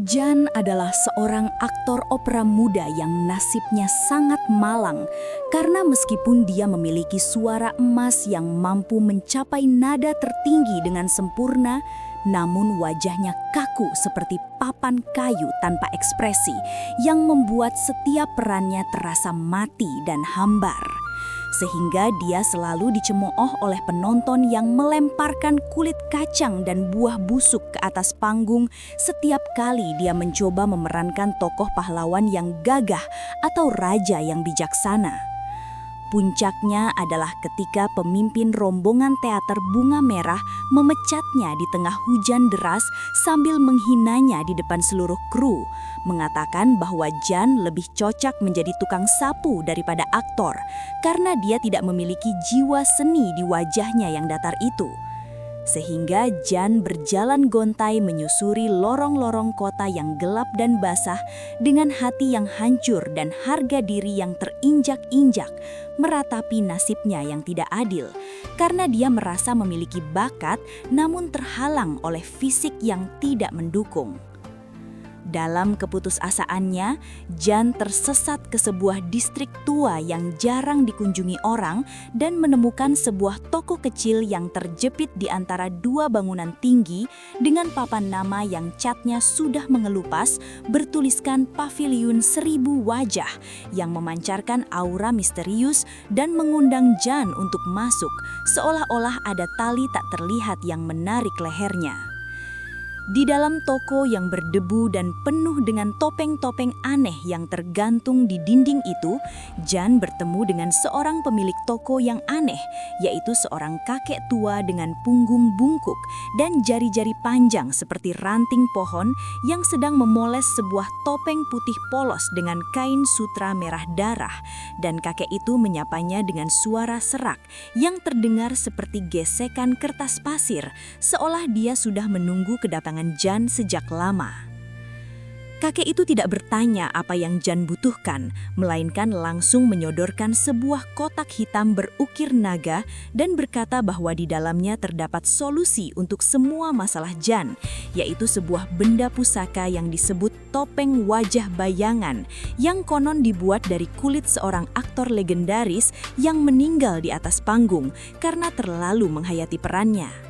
Jan adalah seorang aktor opera muda yang nasibnya sangat malang karena meskipun dia memiliki suara emas yang mampu mencapai nada tertinggi dengan sempurna, namun wajahnya kaku seperti papan kayu tanpa ekspresi yang membuat setiap perannya terasa mati dan hambar. Sehingga dia selalu dicemooh oleh penonton yang melemparkan kulit kacang dan buah busuk ke atas panggung setiap kali dia mencoba memerankan tokoh pahlawan yang gagah atau raja yang bijaksana. Puncaknya adalah ketika pemimpin rombongan teater Bunga Merah memecatnya di tengah hujan deras sambil menghinanya di depan seluruh kru, mengatakan bahwa Jan lebih cocok menjadi tukang sapu daripada aktor karena dia tidak memiliki jiwa seni di wajahnya yang datar itu. Sehingga Jan berjalan gontai menyusuri lorong-lorong kota yang gelap dan basah dengan hati yang hancur dan harga diri yang terinjak-injak, meratapi nasibnya yang tidak adil, karena dia merasa memiliki bakat namun terhalang oleh fisik yang tidak mendukung. Dalam keputusasaannya, Jan tersesat ke sebuah distrik tua yang jarang dikunjungi orang dan menemukan sebuah toko kecil yang terjepit di antara dua bangunan tinggi dengan papan nama yang catnya sudah mengelupas bertuliskan Paviliun 1000 Wajah yang memancarkan aura misterius dan mengundang Jan untuk masuk seolah-olah ada tali tak terlihat yang menarik lehernya. Di dalam toko yang berdebu dan penuh dengan topeng-topeng aneh yang tergantung di dinding itu, Jan bertemu dengan seorang pemilik toko yang aneh, yaitu seorang kakek tua dengan punggung bungkuk dan jari-jari panjang seperti ranting pohon yang sedang memoles sebuah topeng putih polos dengan kain sutra merah darah, dan kakek itu menyapanya dengan suara serak yang terdengar seperti gesekan kertas pasir, seolah dia sudah menunggu kedatangan Jan sejak lama. Kakek itu tidak bertanya apa yang Jan butuhkan, melainkan langsung menyodorkan sebuah kotak hitam berukir naga dan berkata bahwa di dalamnya terdapat solusi untuk semua masalah Jan, yaitu sebuah benda pusaka yang disebut topeng wajah bayangan yang konon dibuat dari kulit seorang aktor legendaris yang meninggal di atas panggung karena terlalu menghayati perannya.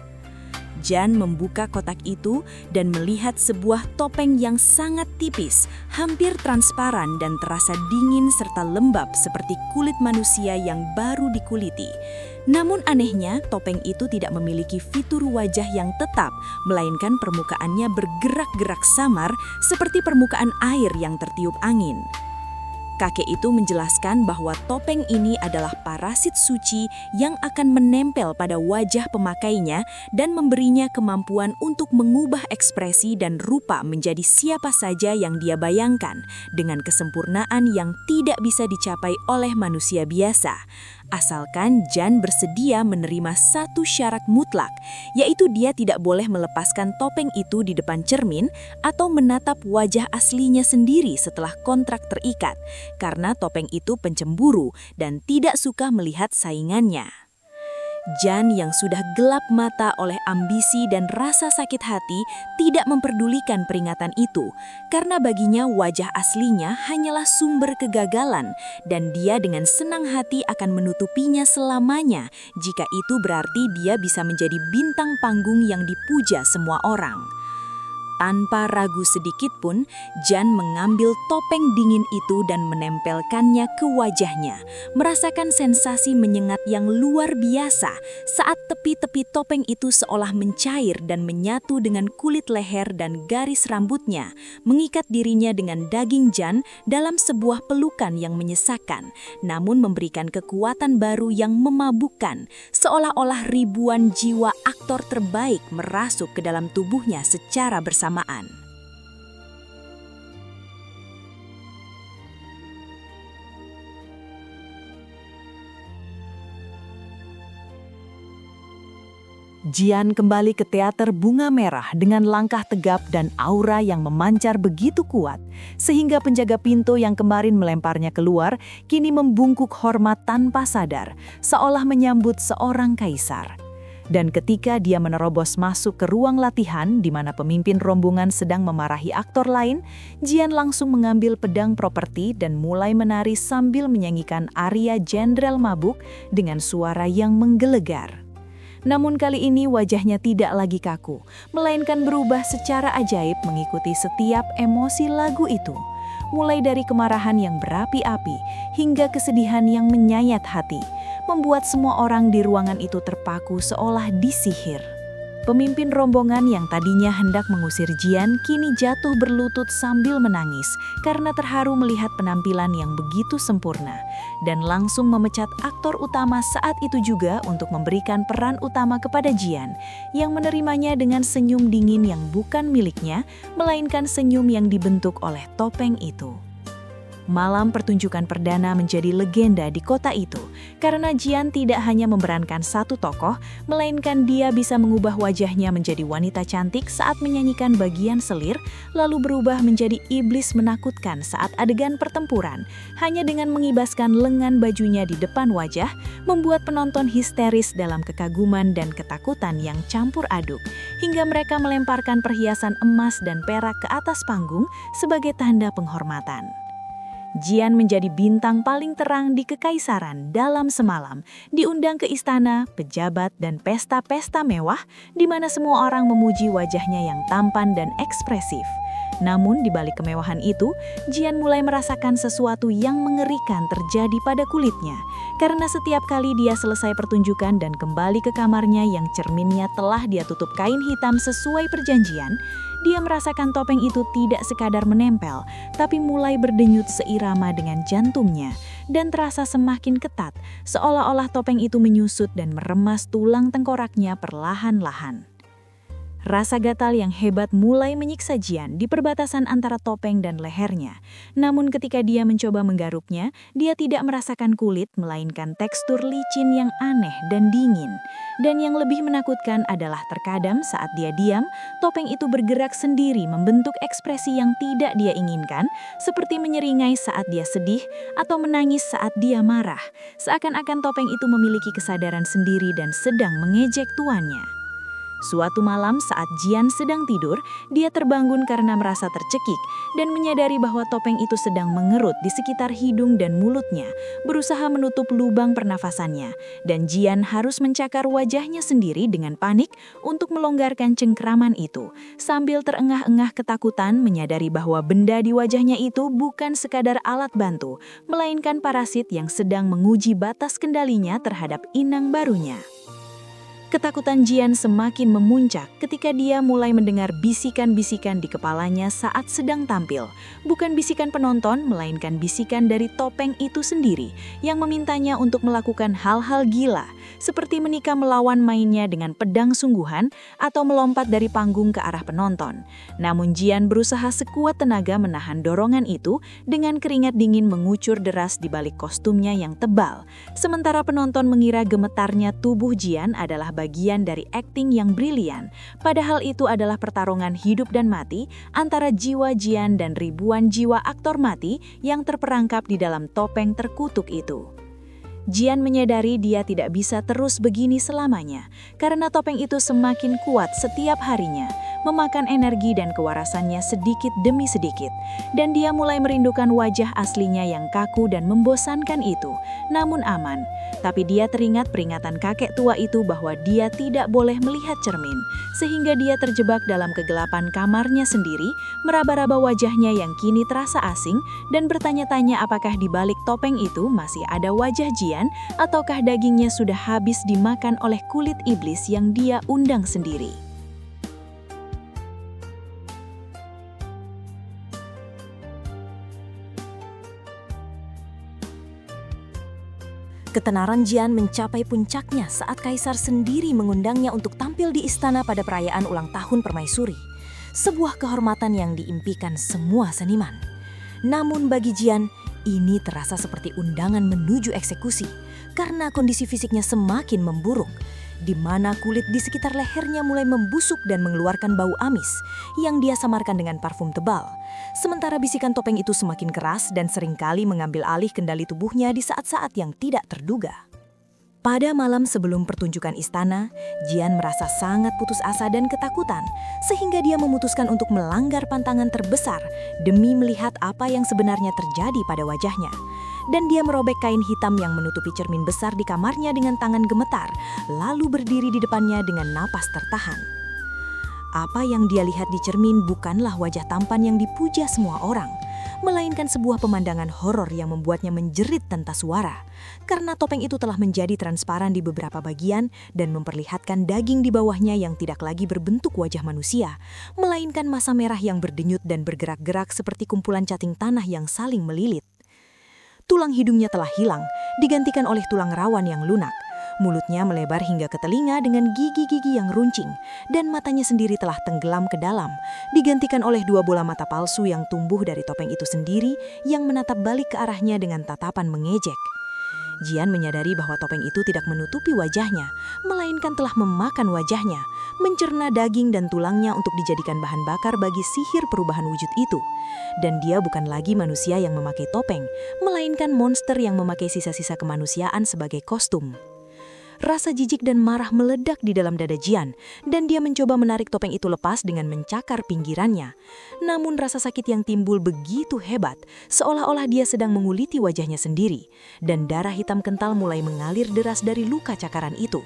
Jan membuka kotak itu dan melihat sebuah topeng yang sangat tipis, hampir transparan dan terasa dingin serta lembab seperti kulit manusia yang baru dikuliti. Namun anehnya, topeng itu tidak memiliki fitur wajah yang tetap, melainkan permukaannya bergerak-gerak samar seperti permukaan air yang tertiup angin. Kakek itu menjelaskan bahwa topeng ini adalah parasit suci yang akan menempel pada wajah pemakainya dan memberinya kemampuan untuk mengubah ekspresi dan rupa menjadi siapa saja yang dia bayangkan dengan kesempurnaan yang tidak bisa dicapai oleh manusia biasa. Asalkan Jan bersedia menerima satu syarat mutlak, yaitu dia tidak boleh melepaskan topeng itu di depan cermin atau menatap wajah aslinya sendiri setelah kontrak terikat, karena topeng itu pencemburu dan tidak suka melihat saingannya. Jan yang sudah gelap mata oleh ambisi dan rasa sakit hati tidak memperdulikan peringatan itu, karena baginya wajah aslinya hanyalah sumber kegagalan dan dia dengan senang hati akan menutupinya selamanya jika itu berarti dia bisa menjadi bintang panggung yang dipuja semua orang. Tanpa ragu sedikit pun, Jan mengambil topeng dingin itu dan menempelkannya ke wajahnya, merasakan sensasi menyengat yang luar biasa saat tepi-tepi topeng itu seolah mencair dan menyatu dengan kulit leher dan garis rambutnya, mengikat dirinya dengan daging Jan dalam sebuah pelukan yang menyesakkan, namun memberikan kekuatan baru yang memabukkan, seolah-olah ribuan jiwa aktor terbaik merasuk ke dalam tubuhnya secara bersamaan. Jan kembali ke teater Bunga Merah dengan langkah tegap dan aura yang memancar begitu kuat, sehingga penjaga pintu yang kemarin melemparnya keluar kini membungkuk hormat tanpa sadar, seolah menyambut seorang kaisar. Dan ketika dia menerobos masuk ke ruang latihan di mana pemimpin rombongan sedang memarahi aktor lain, Jian langsung mengambil pedang properti dan mulai menari sambil menyanyikan aria Jenderal Mabuk dengan suara yang menggelegar. Namun kali ini wajahnya tidak lagi kaku, melainkan berubah secara ajaib mengikuti setiap emosi lagu itu. Mulai dari kemarahan yang berapi-api hingga kesedihan yang menyayat hati, membuat semua orang di ruangan itu terpaku seolah disihir. Pemimpin rombongan yang tadinya hendak mengusir Jian kini jatuh berlutut sambil menangis karena terharu melihat penampilan yang begitu sempurna, dan langsung memecat aktor utama saat itu juga untuk memberikan peran utama kepada Jian, yang menerimanya dengan senyum dingin yang bukan miliknya, melainkan senyum yang dibentuk oleh topeng itu. Malam pertunjukan perdana menjadi legenda di kota itu, karena Jian tidak hanya memerankan satu tokoh, melainkan dia bisa mengubah wajahnya menjadi wanita cantik saat menyanyikan bagian selir, lalu berubah menjadi iblis menakutkan saat adegan pertempuran, hanya dengan mengibaskan lengan bajunya di depan wajah, membuat penonton histeris dalam kekaguman dan ketakutan yang campur aduk, hingga mereka melemparkan perhiasan emas dan perak ke atas panggung sebagai tanda penghormatan. Jian menjadi bintang paling terang di kekaisaran dalam semalam, diundang ke istana, pejabat, dan pesta-pesta mewah, di mana semua orang memuji wajahnya yang tampan dan ekspresif. Namun di balik kemewahan itu, Jian mulai merasakan sesuatu yang mengerikan terjadi pada kulitnya, karena setiap kali dia selesai pertunjukan dan kembali ke kamarnya yang cerminnya telah dia tutup kain hitam sesuai perjanjian, dia merasakan topeng itu tidak sekadar menempel, tapi mulai berdenyut seirama dengan jantungnya, dan terasa semakin ketat, seolah-olah topeng itu menyusut dan meremas tulang tengkoraknya perlahan-lahan. Rasa gatal yang hebat mulai menyiksa Jian di perbatasan antara topeng dan lehernya. Namun ketika dia mencoba menggaruknya, dia tidak merasakan kulit, melainkan tekstur licin yang aneh dan dingin. Dan yang lebih menakutkan adalah terkadang saat dia diam, topeng itu bergerak sendiri membentuk ekspresi yang tidak dia inginkan, seperti menyeringai saat dia sedih atau menangis saat dia marah. Seakan-akan topeng itu memiliki kesadaran sendiri dan sedang mengejek tuannya. Suatu malam saat Jian sedang tidur, dia terbangun karena merasa tercekik dan menyadari bahwa topeng itu sedang mengerut di sekitar hidung dan mulutnya, berusaha menutup lubang pernafasannya, dan Jian harus mencakar wajahnya sendiri dengan panik untuk melonggarkan cengkraman itu, sambil terengah-engah ketakutan menyadari bahwa benda di wajahnya itu bukan sekadar alat bantu, melainkan parasit yang sedang menguji batas kendalinya terhadap inang barunya. Ketakutan Jian semakin memuncak ketika dia mulai mendengar bisikan-bisikan di kepalanya saat sedang tampil. Bukan bisikan penonton, melainkan bisikan dari topeng itu sendiri yang memintanya untuk melakukan hal-hal gila, seperti menikah melawan mainnya dengan pedang sungguhan atau melompat dari panggung ke arah penonton. Namun Jian berusaha sekuat tenaga menahan dorongan itu dengan keringat dingin mengucur deras di balik kostumnya yang tebal. Sementara penonton mengira gemetarnya tubuh Jian adalah bagian dari akting yang brilian, padahal itu adalah pertarungan hidup dan mati antara jiwa Jian dan ribuan jiwa aktor mati yang terperangkap di dalam topeng terkutuk itu. Jian menyadari dia tidak bisa terus begini selamanya, karena topeng itu semakin kuat setiap harinya, memakan energi dan kewarasannya sedikit demi sedikit, dan dia mulai merindukan wajah aslinya yang kaku dan membosankan itu, namun aman. Tapi dia teringat peringatan kakek tua itu bahwa dia tidak boleh melihat cermin, sehingga dia terjebak dalam kegelapan kamarnya sendiri, meraba-raba wajahnya yang kini terasa asing, dan bertanya-tanya apakah di balik topeng itu masih ada wajah Jian, ataukah dagingnya sudah habis dimakan oleh kulit iblis yang dia undang sendiri. Ketenaran Jian mencapai puncaknya saat kaisar sendiri mengundangnya untuk tampil di istana pada perayaan ulang tahun Permaisuri. Sebuah kehormatan yang diimpikan semua seniman. Namun bagi Jian, ini terasa seperti undangan menuju eksekusi karena kondisi fisiknya semakin memburuk, di mana kulit di sekitar lehernya mulai membusuk dan mengeluarkan bau amis yang dia samarkan dengan parfum tebal. Sementara bisikan topeng itu semakin keras dan seringkali mengambil alih kendali tubuhnya di saat-saat yang tidak terduga. Pada malam sebelum pertunjukan istana, Jian merasa sangat putus asa dan ketakutan, sehingga dia memutuskan untuk melanggar pantangan terbesar demi melihat apa yang sebenarnya terjadi pada wajahnya. Dan dia merobek kain hitam yang menutupi cermin besar di kamarnya dengan tangan gemetar, lalu berdiri di depannya dengan napas tertahan. Apa yang dia lihat di cermin bukanlah wajah tampan yang dipuja semua orang, melainkan sebuah pemandangan horor yang membuatnya menjerit tanpa suara, karena topeng itu telah menjadi transparan di beberapa bagian dan memperlihatkan daging di bawahnya yang tidak lagi berbentuk wajah manusia, melainkan massa merah yang berdenyut dan bergerak-gerak seperti kumpulan cacing tanah yang saling melilit. Tulang hidungnya telah hilang, digantikan oleh tulang rawan yang lunak. Mulutnya melebar hingga ke telinga dengan gigi-gigi yang runcing, dan matanya sendiri telah tenggelam ke dalam, digantikan oleh 2 bola mata palsu yang tumbuh dari topeng itu sendiri yang menatap balik ke arahnya dengan tatapan mengejek. Jian menyadari bahwa topeng itu tidak menutupi wajahnya, melainkan telah memakan wajahnya, mencerna daging dan tulangnya untuk dijadikan bahan bakar bagi sihir perubahan wujud itu. Dan dia bukan lagi manusia yang memakai topeng, melainkan monster yang memakai sisa-sisa kemanusiaan sebagai kostum. Rasa jijik dan marah meledak di dalam dada Jian, dan dia mencoba menarik topeng itu lepas dengan mencakar pinggirannya. Namun rasa sakit yang timbul begitu hebat, seolah-olah dia sedang menguliti wajahnya sendiri, dan darah hitam kental mulai mengalir deras dari luka cakaran itu.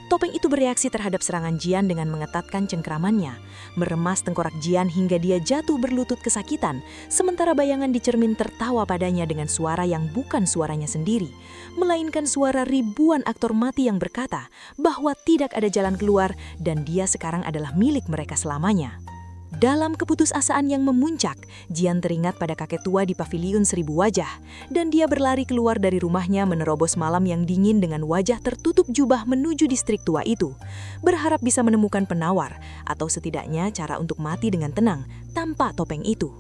Topeng itu bereaksi terhadap serangan Jian dengan mengetatkan cengkramannya, meremas tengkorak Jian hingga dia jatuh berlutut kesakitan, sementara bayangan di cermin tertawa padanya dengan suara yang bukan suaranya sendiri, melainkan suara ribuan aktor mati yang berkata bahwa tidak ada jalan keluar dan dia sekarang adalah milik mereka selamanya. Dalam keputusasaan yang memuncak, Jian teringat pada kakek tua di paviliun 1000 wajah, dan dia berlari keluar dari rumahnya menerobos malam yang dingin dengan wajah tertutup jubah menuju distrik tua itu, berharap bisa menemukan penawar, atau setidaknya cara untuk mati dengan tenang, tanpa topeng itu.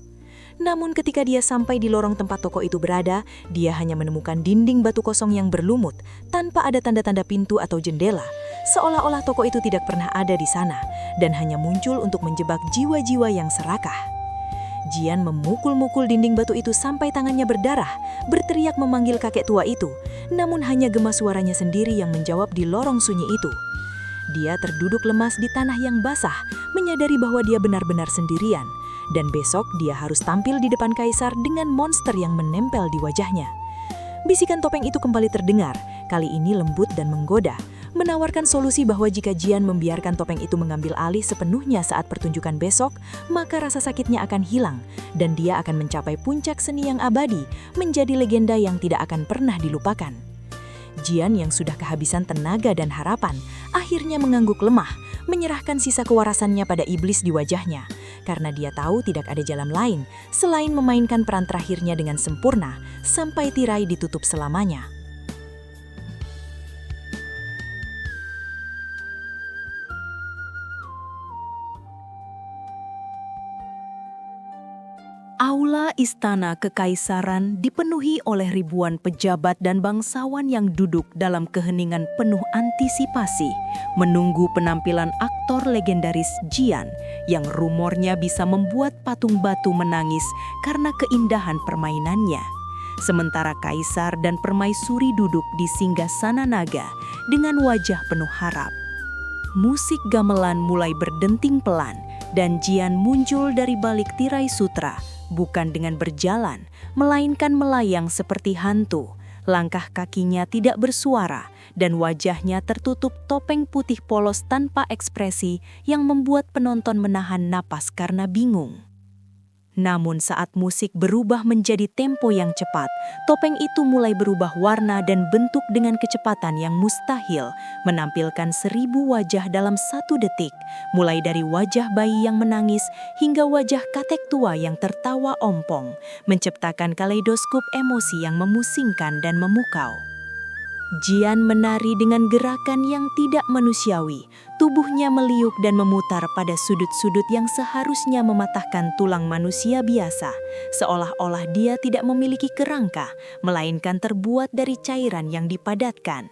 Namun ketika dia sampai di lorong tempat toko itu berada, dia hanya menemukan dinding batu kosong yang berlumut, tanpa ada tanda-tanda pintu atau jendela, seolah-olah toko itu tidak pernah ada di sana, dan hanya muncul untuk menjebak jiwa-jiwa yang serakah. Jian memukul-mukul dinding batu itu sampai tangannya berdarah, berteriak memanggil kakek tua itu, namun hanya gema suaranya sendiri yang menjawab di lorong sunyi itu. Dia terduduk lemas di tanah yang basah, menyadari bahwa dia benar-benar sendirian, dan besok dia harus tampil di depan kaisar dengan monster yang menempel di wajahnya. Bisikan topeng itu kembali terdengar, kali ini lembut dan menggoda, menawarkan solusi bahwa jika Jian membiarkan topeng itu mengambil alih sepenuhnya saat pertunjukan besok, maka rasa sakitnya akan hilang, dan dia akan mencapai puncak seni yang abadi, menjadi legenda yang tidak akan pernah dilupakan. Jian yang sudah kehabisan tenaga dan harapan, akhirnya mengangguk lemah, menyerahkan sisa kewarasannya pada iblis di wajahnya, karena dia tahu tidak ada jalan lain selain memainkan peran terakhirnya dengan sempurna sampai tirai ditutup selamanya. Aula istana kekaisaran dipenuhi oleh ribuan pejabat dan bangsawan yang duduk dalam keheningan penuh antisipasi, menunggu penampilan aktor legendaris Jian yang rumornya bisa membuat patung batu menangis karena keindahan permainannya. Sementara kaisar dan permaisuri duduk di singgasana naga dengan wajah penuh harap. Musik gamelan mulai berdenting pelan dan Jian muncul dari balik tirai sutra. Bukan dengan berjalan, melainkan melayang seperti hantu. Langkah kakinya tidak bersuara, dan wajahnya tertutup topeng putih polos tanpa ekspresi yang membuat penonton menahan napas karena bingung. Namun saat musik berubah menjadi tempo yang cepat, topeng itu mulai berubah warna dan bentuk dengan kecepatan yang mustahil, menampilkan 1000 wajah dalam 1 detik, mulai dari wajah bayi yang menangis hingga wajah kakek tua yang tertawa ompong, menciptakan kaleidoskop emosi yang memusingkan dan memukau. Jian menari dengan gerakan yang tidak manusiawi, tubuhnya meliuk dan memutar pada sudut-sudut yang seharusnya mematahkan tulang manusia biasa, seolah-olah dia tidak memiliki kerangka, melainkan terbuat dari cairan yang dipadatkan.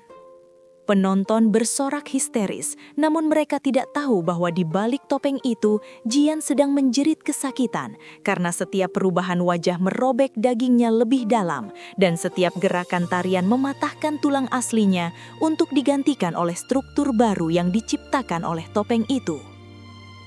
Penonton bersorak histeris, namun mereka tidak tahu bahwa di balik topeng itu, Jian sedang menjerit kesakitan karena setiap perubahan wajah merobek dagingnya lebih dalam dan setiap gerakan tarian mematahkan tulang aslinya untuk digantikan oleh struktur baru yang diciptakan oleh topeng itu.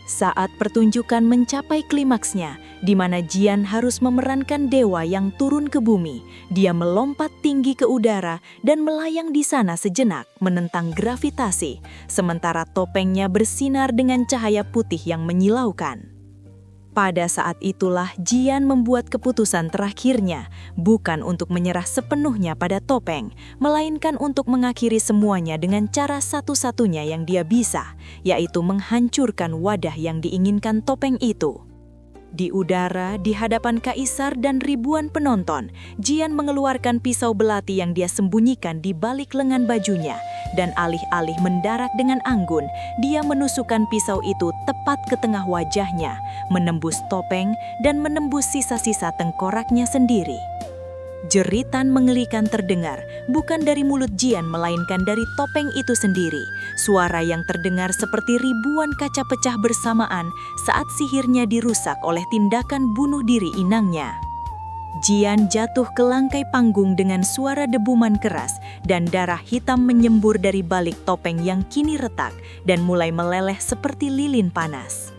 Saat pertunjukan mencapai klimaksnya, di mana Jian harus memerankan dewa yang turun ke bumi, dia melompat tinggi ke udara dan melayang di sana sejenak menentang gravitasi, sementara topengnya bersinar dengan cahaya putih yang menyilaukan. Pada saat itulah Jian membuat keputusan terakhirnya, bukan untuk menyerah sepenuhnya pada topeng, melainkan untuk mengakhiri semuanya dengan cara satu-satunya yang dia bisa, yaitu menghancurkan wadah yang diinginkan topeng itu. Di udara, di hadapan kaisar dan ribuan penonton, Jian mengeluarkan pisau belati yang dia sembunyikan di balik lengan bajunya, dan alih-alih mendarat dengan anggun, dia menusukkan pisau itu tepat ke tengah wajahnya, menembus topeng dan menembus sisa-sisa tengkoraknya sendiri. Jeritan mengelikan terdengar, bukan dari mulut Jian melainkan dari topeng itu sendiri. Suara yang terdengar seperti ribuan kaca pecah bersamaan saat sihirnya dirusak oleh tindakan bunuh diri inangnya. Jian jatuh ke langkai panggung dengan suara debuman keras dan darah hitam menyembur dari balik topeng yang kini retak dan mulai meleleh seperti lilin panas.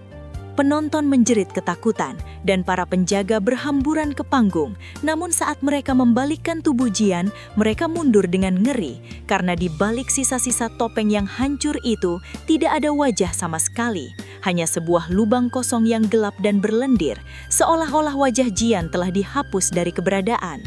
Penonton menjerit ketakutan dan para penjaga berhamburan ke panggung. Namun saat mereka membalikkan tubuh Jian, mereka mundur dengan ngeri karena di balik sisa-sisa topeng yang hancur itu tidak ada wajah sama sekali. Hanya sebuah lubang kosong yang gelap dan berlendir, seolah-olah wajah Jian telah dihapus dari keberadaan.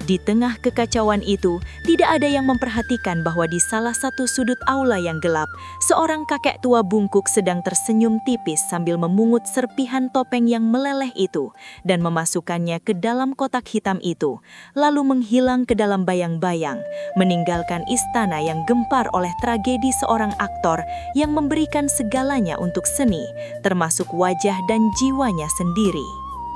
Di tengah kekacauan itu, tidak ada yang memperhatikan bahwa di salah satu sudut aula yang gelap, seorang kakek tua bungkuk sedang tersenyum tipis sambil memungut serpihan topeng yang meleleh itu dan memasukkannya ke dalam kotak hitam itu, lalu menghilang ke dalam bayang-bayang, meninggalkan istana yang gempar oleh tragedi seorang aktor yang memberikan segalanya untuk seni, termasuk wajah dan jiwanya sendiri.